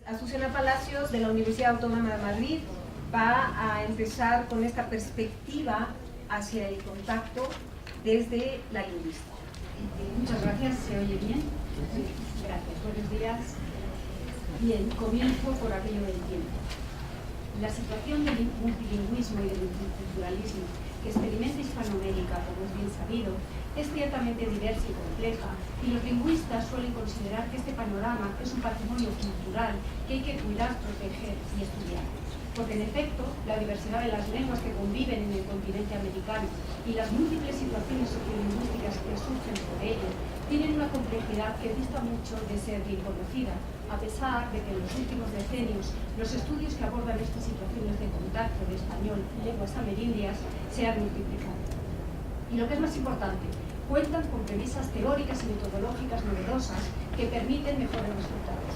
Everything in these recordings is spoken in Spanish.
Azucena Palacios, de la Universidad Autónoma de Madrid, va a empezar con esta perspectiva hacia el contacto desde la lingüística. Muchas gracias, ¿se oye bien? Gracias, buenos días. Bien, comienzo por aquello del tiempo. La situación del multilingüismo y del multiculturalismo que experimenta Hispanoamérica, como es bien sabido, es ciertamente diversa y compleja, y los lingüistas suelen considerar que este panorama es un patrimonio cultural que hay que cuidar, proteger y estudiar. Porque en efecto, la diversidad de las lenguas que conviven en el continente americano y las múltiples situaciones sociolingüísticas que surgen por ello tienen una complejidad que dista mucho de ser bien conocida, a pesar de que en los últimos decenios los estudios que abordan estas situaciones de contacto de español y lenguas amerindias se han multiplicado. Y lo que es más importante, cuentan con premisas teóricas y metodológicas novedosas que permiten mejores resultados.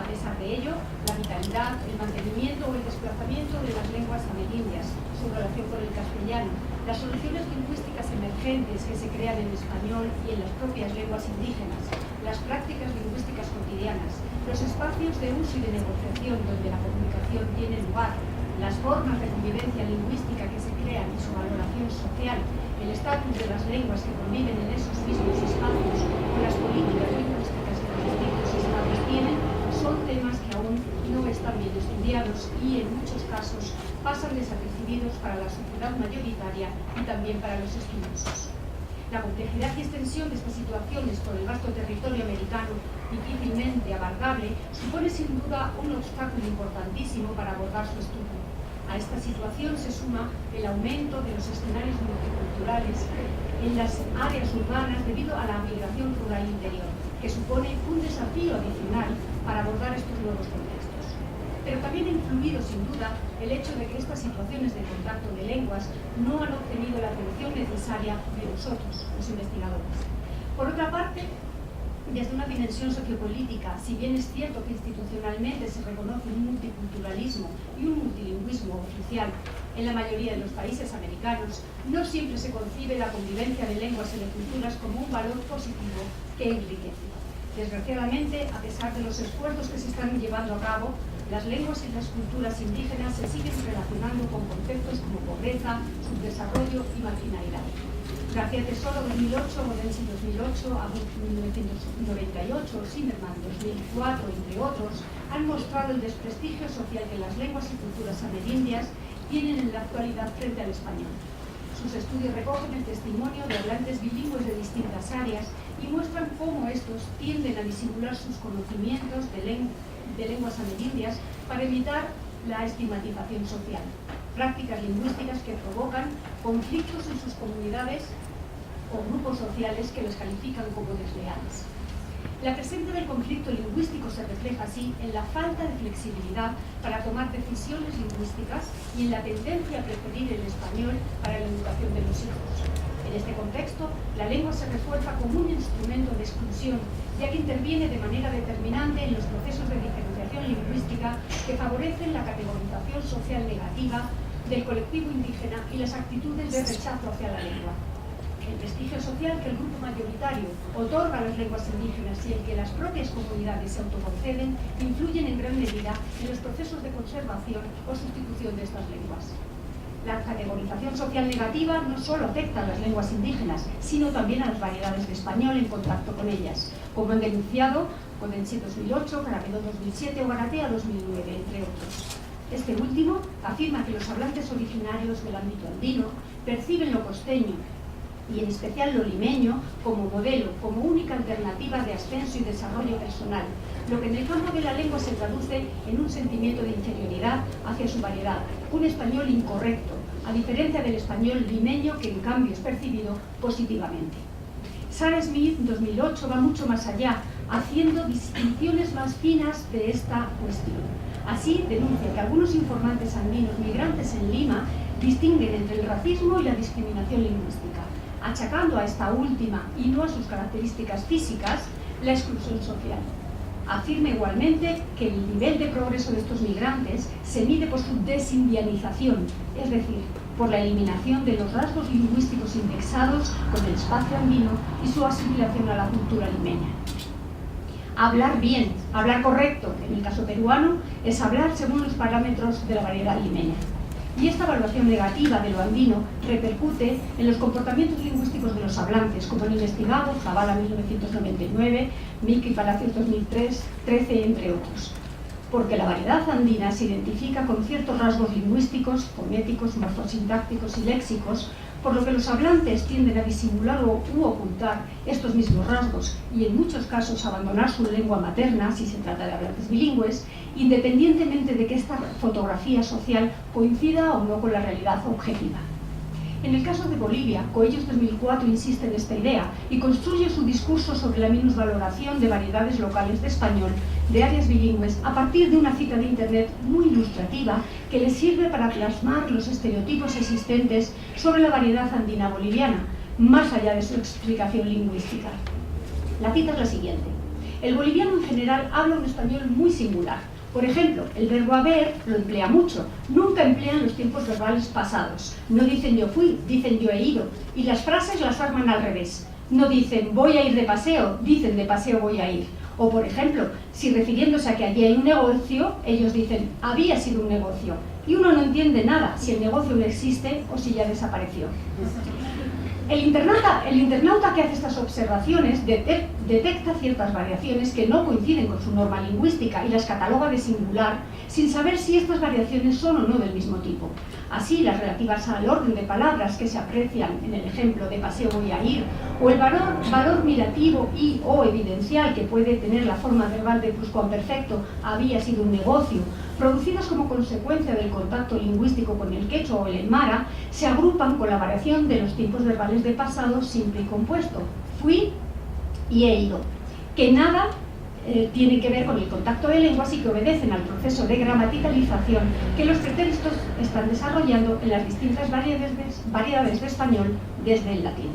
A pesar de ello, la vitalidad, el mantenimiento o el desplazamiento de las lenguas amerindias, su relación con el castellano, las soluciones lingüísticas emergentes que se crean en español y en las propias lenguas indígenas, las prácticas lingüísticas cotidianas, los espacios de uso y de negociación donde la comunicación tiene lugar, las formas de convivencia lingüística que se crean y su valoración social, el estatus de las lenguas que conviven en esos mismos espacios o las políticas lingüísticas que los distintos estados tienen, son temas que aún no están bien estudiados y en muchos casos pasan desapercibidos para la sociedad mayoritaria y también para los estudiosos. La complejidad y extensión de estas situaciones por el vasto territorio americano, difícilmente abarcable, supone sin duda un obstáculo importantísimo para abordar su estudio. A esta situación se suma el aumento de los escenarios multiculturales en las áreas urbanas debido a la migración rural interior, que supone un desafío adicional para abordar estos nuevos contextos. Pero también ha influido sin duda el hecho de que estas situaciones de contacto de lenguas no han obtenido la atención necesaria de nosotros, los investigadores. Por otra parte, desde una dimensión sociopolítica, si bien es cierto que institucionalmente se reconoce un multiculturalismo y un multilingüismo oficial en la mayoría de los países americanos, no siempre se concibe la convivencia de lenguas y de culturas como un valor positivo que enriquece. Desgraciadamente, a pesar de los esfuerzos que se están llevando a cabo, las lenguas y las culturas indígenas se siguen relacionando con conceptos como pobreza, subdesarrollo y marginalidad. García Tesoro 2008, Morensi 2008, Abud 1998, Zimmerman 2004, entre otros, han mostrado el desprestigio social que las lenguas y culturas amerindias tienen en la actualidad frente al español. Sus estudios recogen el testimonio de hablantes bilingües de distintas áreas y muestran cómo estos tienden a disimular sus conocimientos de lenguas amerindias para evitar la estigmatización social. Prácticas lingüísticas que provocan conflictos en sus comunidades o grupos sociales que les califican como desleales. La presencia del conflicto lingüístico se refleja así en la falta de flexibilidad para tomar decisiones lingüísticas y en la tendencia a preferir el español para la educación de los hijos. En este contexto, la lengua se refuerza como un instrumento de exclusión, ya que interviene de manera determinante en los procesos de diferenciación lingüística que favorecen la categorización social negativa del colectivo indígena y las actitudes de rechazo hacia la lengua. El prestigio social que el grupo mayoritario otorga a las lenguas indígenas y el que las propias comunidades se autoconceden influyen en gran medida en los procesos de conservación o sustitución de estas lenguas. La categorización social negativa no solo afecta a las lenguas indígenas, sino también a las variedades de español en contacto con ellas, como han denunciado Codensi 2008, Carapedo 2007 o Garatea 2009, entre otros. Este último afirma que los hablantes originarios del ámbito andino perciben lo costeño, y en especial lo limeño, como modelo, como única alternativa de ascenso y desarrollo personal, lo que en el campo de la lengua se traduce en un sentimiento de inferioridad hacia su variedad, un español incorrecto, a diferencia del español limeño que en cambio es percibido positivamente. Sarah Smith, 2008, va mucho más allá, haciendo distinciones más finas de esta cuestión. Así denuncia que algunos informantes andinos migrantes en Lima distinguen entre el racismo y la discriminación lingüística, achacando a esta última y no a sus características físicas la exclusión social. Afirma igualmente que el nivel de progreso de estos migrantes se mide por su desindianización, es decir, por la eliminación de los rasgos lingüísticos indexados con el espacio andino y su asimilación a la cultura limeña. hablar bien, hablar correcto, en el caso peruano, es hablar según los parámetros de la variedad limeña. Y esta evaluación negativa de lo andino repercute en los comportamientos lingüísticos de los hablantes, como han investigado Zavala 1999, Miki Palacios 2013, entre otros. Porque la variedad andina se identifica con ciertos rasgos lingüísticos, fonéticos, morfosintácticos y léxicos, por lo que los hablantes tienden a disimular u ocultar estos mismos rasgos y en muchos casos abandonar su lengua materna, si se trata de hablantes bilingües, independientemente de que esta fotografía social coincida o no con la realidad objetiva. En el caso de Bolivia, Coellos 2004 insiste en esta idea y construye su discurso sobre la minusvaloración de variedades locales de español de áreas bilingües a partir de una cita de internet muy ilustrativa que le sirve para plasmar los estereotipos existentes sobre la variedad andina boliviana, más allá de su explicación lingüística. La cita es la siguiente. El boliviano en general habla un español muy singular. Por ejemplo, el verbo haber lo emplea mucho. Nunca emplean los tiempos verbales pasados. No dicen yo fui, dicen yo he ido. Y las frases las arman al revés. No dicen voy a ir de paseo, dicen de paseo voy a ir. O por ejemplo, si refiriéndose a que allí hay un negocio, ellos dicen había sido un negocio. Y uno no entiende nada si el negocio no existe o si ya desapareció. El internauta que hace estas observaciones detecta ciertas variaciones que no coinciden con su norma lingüística y las cataloga de singular, sin saber si estas variaciones son o no del mismo tipo. Así, las relativas al orden de palabras que se aprecian en el ejemplo de paseo voy a ir, o el valor mirativo y o evidencial que puede tener la forma verbal de pluscuamperfecto había sido un negocio, producidas como consecuencia del contacto lingüístico con el quechua o el aymara, se agrupan con la variación de los tiempos verbales de pasado simple y compuesto, fui y he ido, que nada tiene que ver con el contacto de lenguas y que obedecen al proceso de gramaticalización que los pretextos están desarrollando en las distintas variedades de español desde el latín.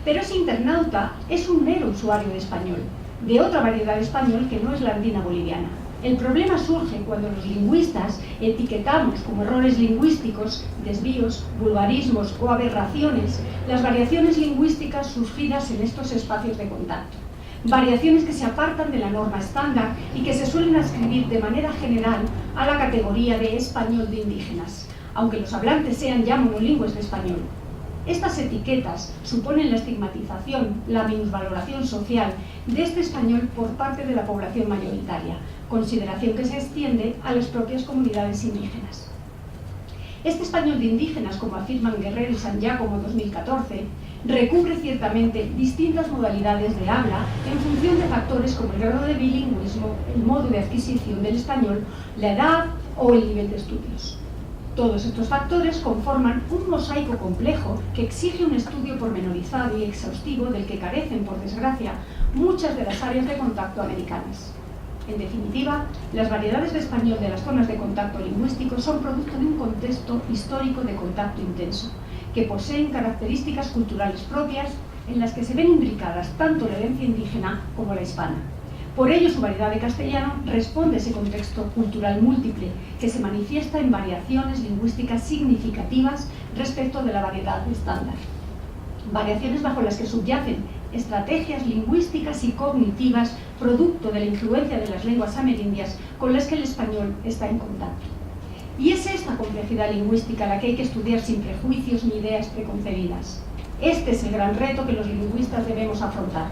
Pero ese internauta es un mero usuario de español, de otra variedad de español que no es la andina boliviana. El problema surge cuando los lingüistas etiquetamos como errores lingüísticos, desvíos, vulgarismos o aberraciones las variaciones lingüísticas surgidas en estos espacios de contacto. Variaciones que se apartan de la norma estándar y que se suelen adscribir de manera general a la categoría de español de indígenas, aunque los hablantes sean ya monolingües de español. Estas etiquetas suponen la estigmatización, la minusvaloración social de este español por parte de la población mayoritaria, consideración que se extiende a las propias comunidades indígenas. Este español de indígenas, como afirman Guerrero y San Giacomo 2014, recubre ciertamente distintas modalidades de habla en función de factores como el grado de bilingüismo, el modo de adquisición del español, la edad o el nivel de estudios. Todos estos factores conforman un mosaico complejo que exige un estudio pormenorizado y exhaustivo del que carecen, por desgracia, muchas de las áreas de contacto americanas. En definitiva, las variedades de español de las zonas de contacto lingüístico son producto de un contexto histórico de contacto intenso, que poseen características culturales propias en las que se ven imbricadas tanto la herencia indígena como la hispana. Por ello, su variedad de castellano responde a ese contexto cultural múltiple, que se manifiesta en variaciones lingüísticas significativas respecto de la variedad estándar. Variaciones bajo las que subyacen estrategias lingüísticas y cognitivas producto de la influencia de las lenguas amerindias con las que el español está en contacto. Y es esta complejidad lingüística la que hay que estudiar sin prejuicios ni ideas preconcebidas. Este es el gran reto que los lingüistas debemos afrontar.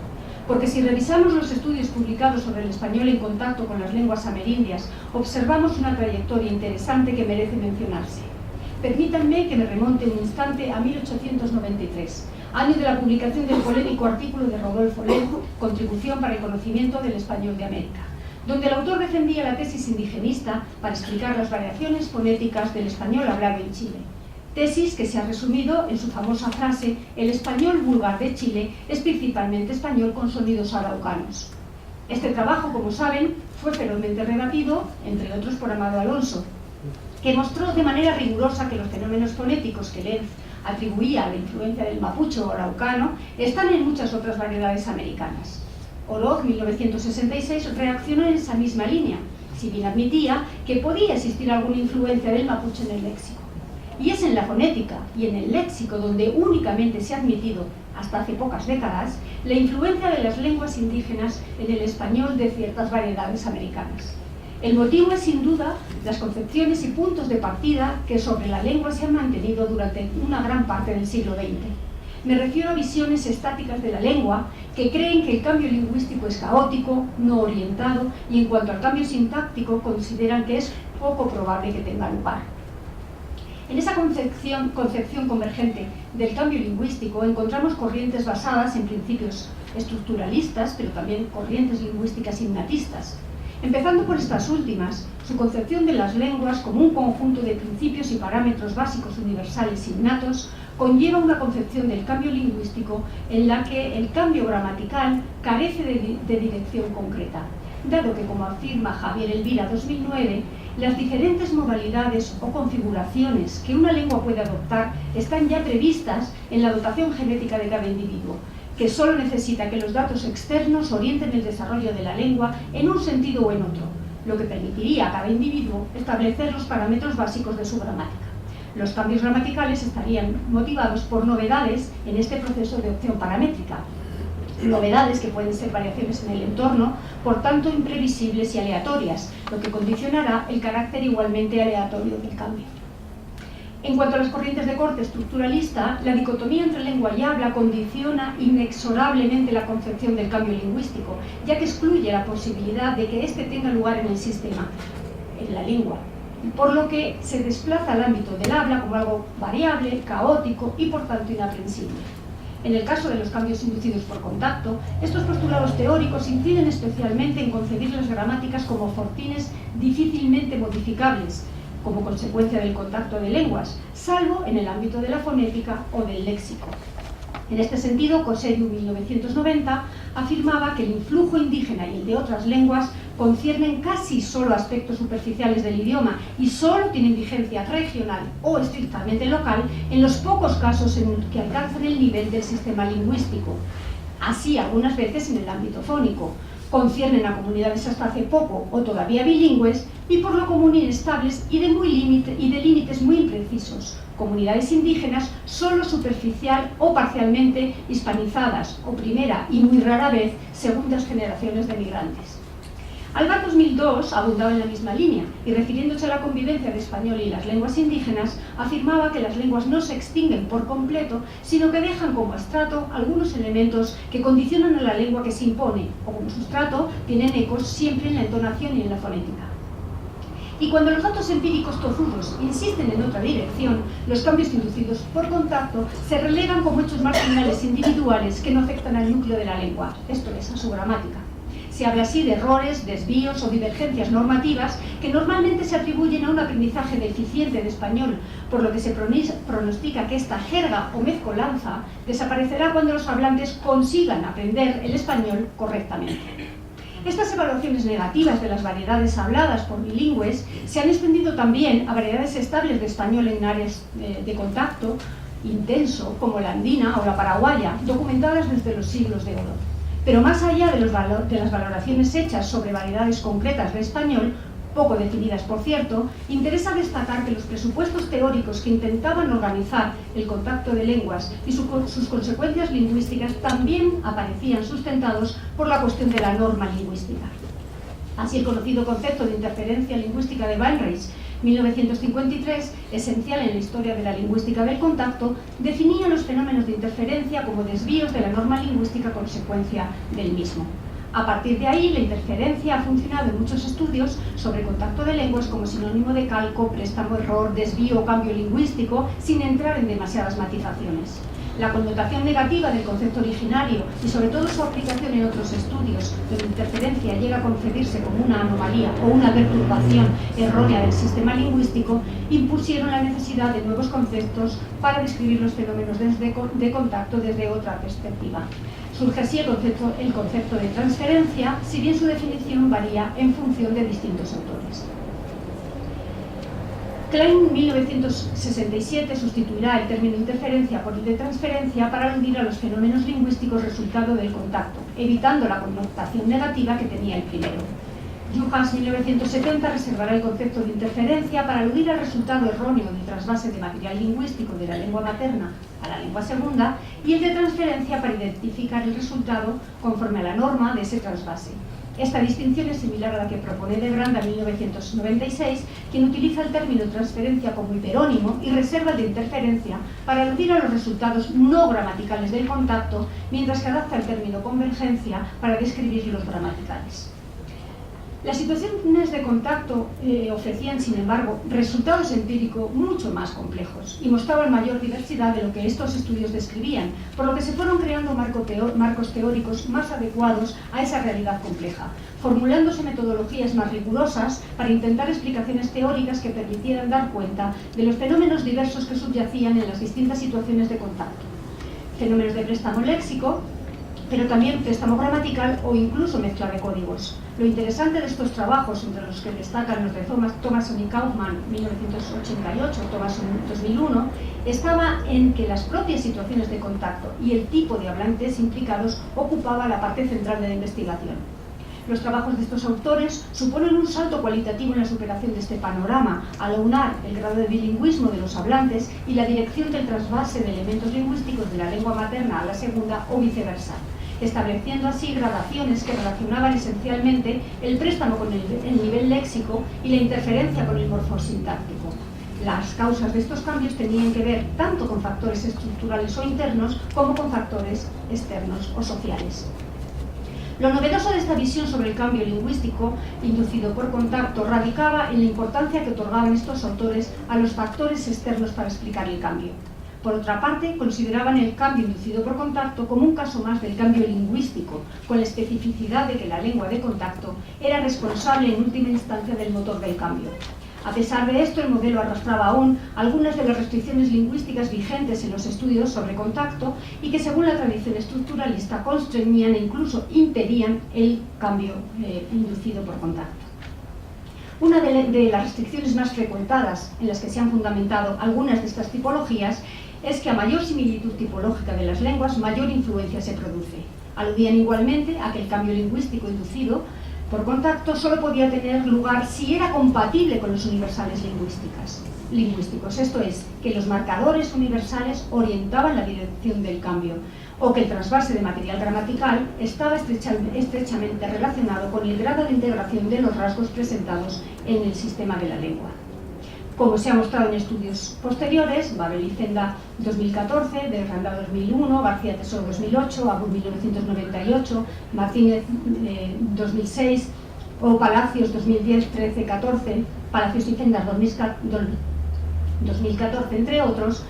Porque si revisamos los estudios publicados sobre el español en contacto con las lenguas amerindias, observamos una trayectoria interesante que merece mencionarse. Permítanme que me remonte un instante a 1893, año de la publicación del polémico artículo de Rodolfo Lenz, Contribución para el conocimiento del español de América, donde el autor defendía la tesis indigenista para explicar las variaciones fonéticas del español hablado en Chile. Tesis que se ha resumido en su famosa frase: el español vulgar de Chile es principalmente español con sonidos araucanos. Este trabajo, como saben, fue ferozmente rebatido, entre otros por Amado Alonso, que mostró de manera rigurosa que los fenómenos fonéticos que Lenz atribuía a la influencia del mapuche o araucano están en muchas otras variedades americanas. Orozco, 1966, reaccionó en esa misma línea, si bien admitía que podía existir alguna influencia del mapuche en el léxico. Y es en la fonética y en el léxico donde únicamente se ha admitido, hasta hace pocas décadas, la influencia de las lenguas indígenas en el español de ciertas variedades americanas. El motivo es sin duda las concepciones y puntos de partida que sobre la lengua se han mantenido durante una gran parte del siglo XX. Me refiero a visiones estáticas de la lengua que creen que el cambio lingüístico es caótico, no orientado, y en cuanto al cambio sintáctico consideran que es poco probable que tenga lugar. En esa concepción convergente del cambio lingüístico encontramos corrientes basadas en principios estructuralistas, pero también corrientes lingüísticas innatistas. Empezando por estas últimas, su concepción de las lenguas como un conjunto de principios y parámetros básicos universales innatos conlleva una concepción del cambio lingüístico en la que el cambio gramatical carece de dirección concreta, dado que, como afirma Javier Elvira 2009, las diferentes modalidades o configuraciones que una lengua puede adoptar están ya previstas en la dotación genética de cada individuo, que solo necesita que los datos externos orienten el desarrollo de la lengua en un sentido o en otro, lo que permitiría a cada individuo establecer los parámetros básicos de su gramática. Los cambios gramaticales estarían motivados por novedades en este proceso de opción paramétrica, novedades que pueden ser variaciones en el entorno, por tanto imprevisibles y aleatorias, lo que condicionará el carácter igualmente aleatorio del cambio. En cuanto a las corrientes de corte estructuralista, la dicotomía entre lengua y habla condiciona inexorablemente la concepción del cambio lingüístico, ya que excluye la posibilidad de que éste tenga lugar en el sistema, en la lengua, por lo que se desplaza al ámbito del habla como algo variable, caótico y por tanto inaprensible. En el caso de los cambios inducidos por contacto, estos postulados teóricos inciden especialmente en concebir las gramáticas como fortines difícilmente modificables, como consecuencia del contacto de lenguas, salvo en el ámbito de la fonética o del léxico. En este sentido, Coseriu, 1990, afirmaba que el influjo indígena y el de otras lenguas conciernen casi solo aspectos superficiales del idioma y solo tienen vigencia regional o estrictamente local en los pocos casos en que alcanzan el nivel del sistema lingüístico, así algunas veces en el ámbito fónico. Conciernen a comunidades hasta hace poco o todavía bilingües y por lo común inestables y de límites muy imprecisos, comunidades indígenas solo superficial o parcialmente hispanizadas o primera y muy rara vez segundas generaciones de migrantes. Alvar 2002 abundaba en la misma línea y, refiriéndose a la convivencia de español y las lenguas indígenas, afirmaba que las lenguas no se extinguen por completo, sino que dejan como estrato algunos elementos que condicionan a la lengua que se impone, o como sustrato tienen ecos siempre en la entonación y en la fonética. Y cuando los datos empíricos tozudos insisten en otra dirección, los cambios inducidos por contacto se relegan como hechos marginales individuales que no afectan al núcleo de la lengua, esto es, a su gramática. Se habla así de errores, desvíos o divergencias normativas que normalmente se atribuyen a un aprendizaje deficiente de español, por lo que se pronostica que esta jerga o mezcolanza desaparecerá cuando los hablantes consigan aprender el español correctamente. Estas evaluaciones negativas de las variedades habladas por bilingües se han extendido también a variedades estables de español en áreas de contacto intenso, como la andina o la paraguaya, documentadas desde los siglos de oro. Pero más allá de las valoraciones hechas sobre variedades concretas de español, poco definidas por cierto, interesa destacar que los presupuestos teóricos que intentaban organizar el contacto de lenguas y sus consecuencias lingüísticas también aparecían sustentados por la cuestión de la norma lingüística. Así, el conocido concepto de interferencia lingüística de Weinreich, 1953, esencial en la historia de la lingüística del contacto, definía los fenómenos de interferencia como desvíos de la norma lingüística consecuencia del mismo. A partir de ahí, la interferencia ha funcionado en muchos estudios sobre contacto de lenguas como sinónimo de calco, préstamo, error, desvío o cambio lingüístico, sin entrar en demasiadas matizaciones. La connotación negativa del concepto originario y sobre todo su aplicación en otros estudios, donde interferencia llega a concebirse como una anomalía o una perturbación errónea del sistema lingüístico, impusieron la necesidad de nuevos conceptos para describir los fenómenos de contacto desde otra perspectiva. Surge así el concepto de transferencia, si bien su definición varía en función de distintos autores. Klein, 1967, sustituirá el término interferencia por el de transferencia para aludir a los fenómenos lingüísticos resultado del contacto, evitando la connotación negativa que tenía el primero. Juhas, 1970, reservará el concepto de interferencia para aludir al resultado erróneo del trasvase de material lingüístico de la lengua materna a la lengua segunda y el de transferencia para identificar el resultado conforme a la norma de ese trasvase. Esta distinción es similar a la que propone de Granda en 1996, quien utiliza el término transferencia como hiperónimo y reserva el de interferencia para aludir a los resultados no gramaticales del contacto, mientras que adapta el término convergencia para describir los gramaticales. Las situaciones de contacto ofrecían, sin embargo, resultados empíricos mucho más complejos y mostraban mayor diversidad de lo que estos estudios describían, por lo que se fueron creando marcos teóricos más adecuados a esa realidad compleja, formulándose metodologías más rigurosas para intentar explicaciones teóricas que permitieran dar cuenta de los fenómenos diversos que subyacían en las distintas situaciones de contacto. Fenómenos de préstamo léxico, pero también préstamo gramatical o incluso mezcla de códigos. Lo interesante de estos trabajos, entre los que destacan los de Thomason y Kaufman, 1988, Thomason 2001, estaba en que las propias situaciones de contacto y el tipo de hablantes implicados ocupaba la parte central de la investigación. Los trabajos de estos autores suponen un salto cualitativo en la superación de este panorama, al aunar el grado de bilingüismo de los hablantes y la dirección del trasvase de elementos lingüísticos de la lengua materna a la segunda o viceversa, estableciendo así gradaciones que relacionaban esencialmente el préstamo con el nivel léxico y la interferencia con el morfosintáctico. Las causas de estos cambios tenían que ver tanto con factores estructurales o internos como con factores externos o sociales. Lo novedoso de esta visión sobre el cambio lingüístico inducido por contacto radicaba en la importancia que otorgaban estos autores a los factores externos para explicar el cambio. Por otra parte, consideraban el cambio inducido por contacto como un caso más del cambio lingüístico, con la especificidad de que la lengua de contacto era responsable en última instancia del motor del cambio. A pesar de esto, el modelo arrastraba aún algunas de las restricciones lingüísticas vigentes en los estudios sobre contacto y que, según la tradición estructuralista, constreñían e incluso impedían el cambio inducido por contacto. Una de las restricciones más frecuentadas en las que se han fundamentado algunas de estas tipologías es que a mayor similitud tipológica de las lenguas, mayor influencia se produce. Aludían igualmente a que el cambio lingüístico inducido por contacto solo podía tener lugar si era compatible con los universales lingüísticos, esto es, que los marcadores universales orientaban la dirección del cambio, o que el trasvase de material gramatical estaba estrechamente relacionado con el grado de integración de los rasgos presentados en el sistema de la lengua. Como se ha mostrado en estudios posteriores, Babel y Zenda 2014, de Granda 2001, García Tesoro 2008, Abud 1998, Martínez 2006 o Palacios 2010, 13, 14, Palacios y Zenda 2014, entre otros.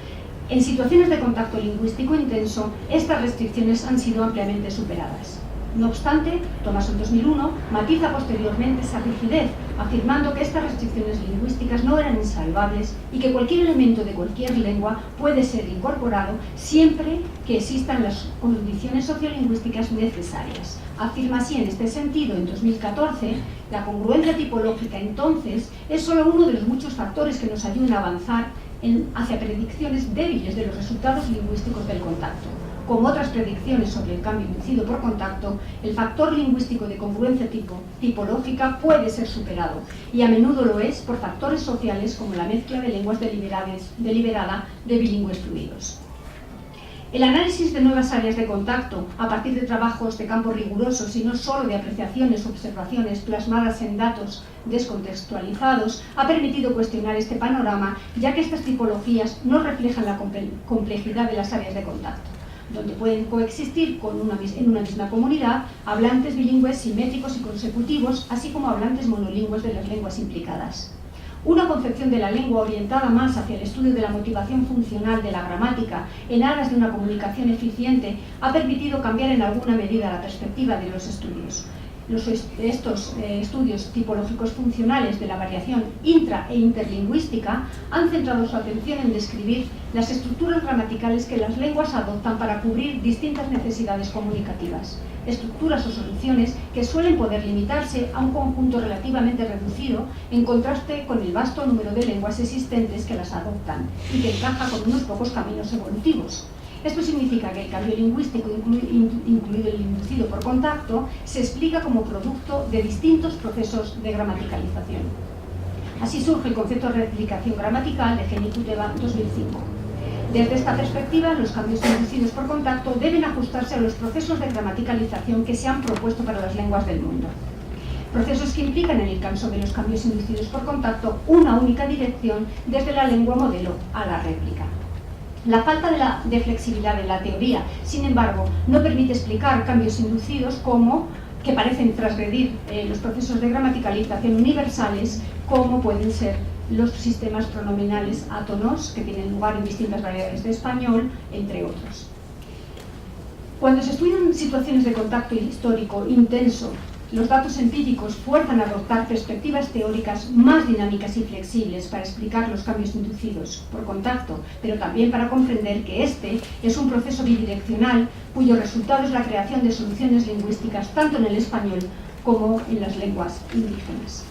En situaciones de contacto lingüístico intenso, estas restricciones han sido ampliamente superadas. No obstante, Thomason 2001 matiza posteriormente esa rigidez, afirmando que estas restricciones lingüísticas no eran insalvables y que cualquier elemento de cualquier lengua puede ser incorporado siempre que existan las condiciones sociolingüísticas necesarias. Afirma así en este sentido, en 2014, la congruencia tipológica entonces es solo uno de los muchos factores que nos ayudan a avanzar hacia predicciones débiles de los resultados lingüísticos del contacto. Como otras predicciones sobre el cambio inducido por contacto, el factor lingüístico de congruencia tipológica puede ser superado, y a menudo lo es por factores sociales como la mezcla de lenguas deliberada de bilingües fluidos. El análisis de nuevas áreas de contacto, a partir de trabajos de campo rigurosos y no solo de apreciaciones o observaciones plasmadas en datos descontextualizados, ha permitido cuestionar este panorama, ya que estas tipologías no reflejan la complejidad de las áreas de contacto, donde pueden coexistir en una misma comunidad hablantes bilingües simétricos y consecutivos, así como hablantes monolingües de las lenguas implicadas. Una concepción de la lengua orientada más hacia el estudio de la motivación funcional de la gramática en aras de una comunicación eficiente ha permitido cambiar en alguna medida la perspectiva de los estudios. Estos estudios tipológicos funcionales de la variación intra- e interlingüística han centrado su atención en describir las estructuras gramaticales que las lenguas adoptan para cubrir distintas necesidades comunicativas, estructuras o soluciones que suelen poder limitarse a un conjunto relativamente reducido en contraste con el vasto número de lenguas existentes que las adoptan y que encaja con unos pocos caminos evolutivos. Esto significa que el cambio lingüístico, incluido el inducido por contacto, se explica como producto de distintos procesos de gramaticalización. Así surge el concepto de replicación gramatical de Henning Kuteba 2005. Desde esta perspectiva, los cambios inducidos por contacto deben ajustarse a los procesos de gramaticalización que se han propuesto para las lenguas del mundo. Procesos que implican, en el caso de los cambios inducidos por contacto, una única dirección desde la lengua modelo a la réplica. La falta de flexibilidad en la teoría, sin embargo, no permite explicar cambios inducidos que parecen transgredir los procesos de gramaticalización universales, como pueden ser los sistemas pronominales átonos, que tienen lugar en distintas variedades de español, entre otros. Cuando se estudian situaciones de contacto histórico intenso, los datos empíricos fuerzan a adoptar perspectivas teóricas más dinámicas y flexibles para explicar los cambios inducidos por contacto, pero también para comprender que este es un proceso bidireccional cuyo resultado es la creación de soluciones lingüísticas tanto en el español como en las lenguas indígenas.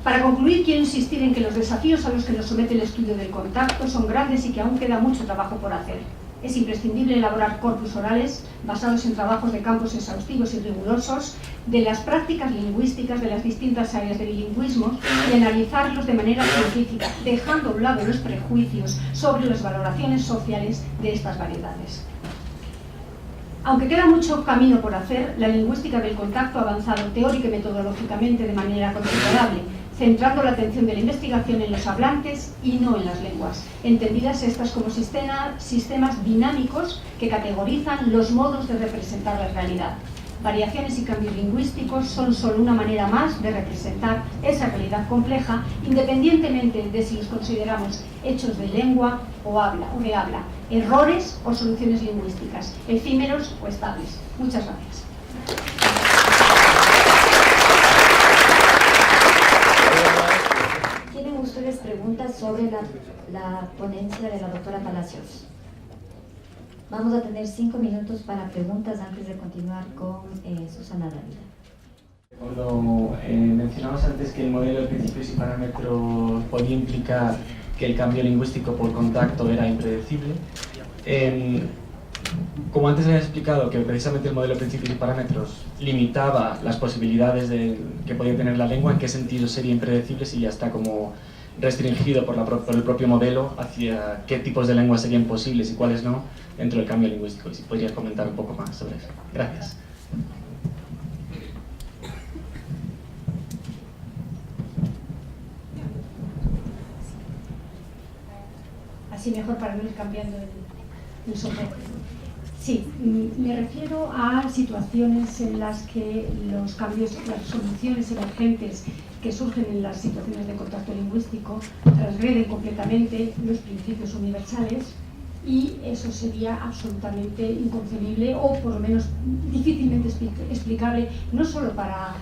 Para concluir, quiero insistir en que los desafíos a los que nos somete el estudio del contacto son grandes y que aún queda mucho trabajo por hacer. Es imprescindible elaborar corpus orales basados en trabajos de campos exhaustivos y rigurosos de las prácticas lingüísticas de las distintas áreas de bilingüismo y analizarlos de manera científica, dejando a un lado los prejuicios sobre las valoraciones sociales de estas variedades. Aunque queda mucho camino por hacer, la lingüística del contacto ha avanzado teórica y metodológicamente de manera considerable, centrando la atención de la investigación en los hablantes y no en las lenguas, entendidas estas como sistemas dinámicos que categorizan los modos de representar la realidad. Variaciones y cambios lingüísticos son solo una manera más de representar esa realidad compleja, independientemente de si los consideramos hechos de lengua o de habla, errores o soluciones lingüísticas, efímeros o estables. Muchas gracias. ¿Tienen ustedes preguntas sobre la ponencia de la doctora Palacios? Vamos a tener 5 minutos para preguntas antes de continuar con Susana Dávila. Cuando mencionabas antes que el modelo de principios y parámetros podía implicar que el cambio lingüístico por contacto era impredecible, como antes había explicado que precisamente el modelo de principios y parámetros limitaba las posibilidades que podía tener la lengua, ¿en qué sentido sería impredecible si ya está como restringido por el propio modelo hacia qué tipos de lenguas serían posibles y cuáles no dentro del cambio lingüístico? Y si podrías comentar un poco más sobre eso. Gracias. Así mejor para no ir cambiando el soporte. Sí, me refiero a situaciones en las que los cambios, las soluciones emergentes que surgen en las situaciones de contacto lingüístico transgreden completamente los principios universales, y eso sería absolutamente inconcebible o por lo menos difícilmente explicable, no solo para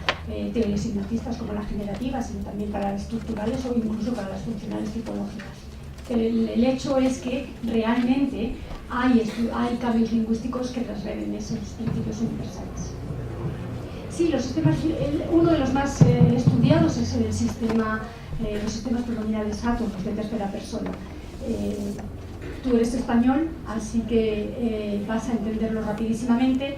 teorías inductistas como la generativa, sino también para las estructurales o incluso para las funcionales tipológicas. El hecho es que realmente hay cambios lingüísticos que transgreden esos principios universales. Sí, los sistemas, uno de los más estudiados es los sistemas pronominales átonos de tercera persona. Tú eres español, así que vas a entenderlo rapidísimamente.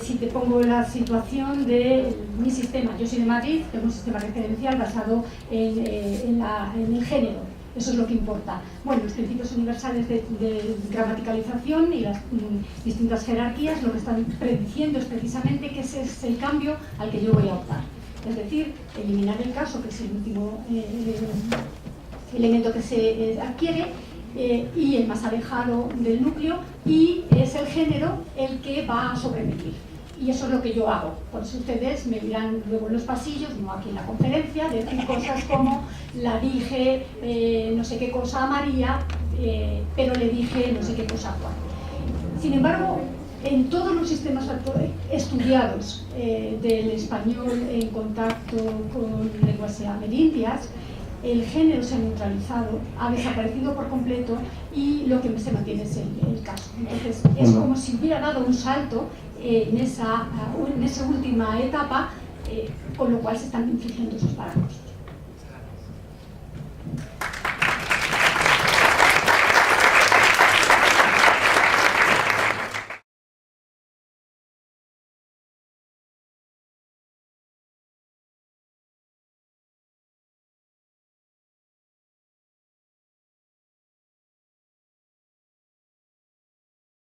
Si te pongo la situación de mi sistema, yo soy de Madrid, tengo un sistema referencial basado en el género. Eso es lo que importa. Bueno, los principios universales de gramaticalización y las distintas jerarquías lo que están prediciendo es precisamente que ese es el cambio al que yo voy a optar. Es decir, eliminar el caso, que es el último elemento que se adquiere, y el más alejado del núcleo, y es el género el que va a sobrevenir. Y eso es lo que yo hago. Por eso ustedes me dirán luego en los pasillos, no aquí en la conferencia, decir cosas como la dije no sé qué cosa a María, pero le dije no sé qué cosa a Juan. Sin embargo, en todos los sistemas estudiados del español en contacto con lenguas amerindias, el género se ha neutralizado, ha desaparecido por completo, y lo que se mantiene es el caso. Entonces, es como si hubiera dado un salto en esa última etapa, con lo cual se están infringiendo esos parámetros.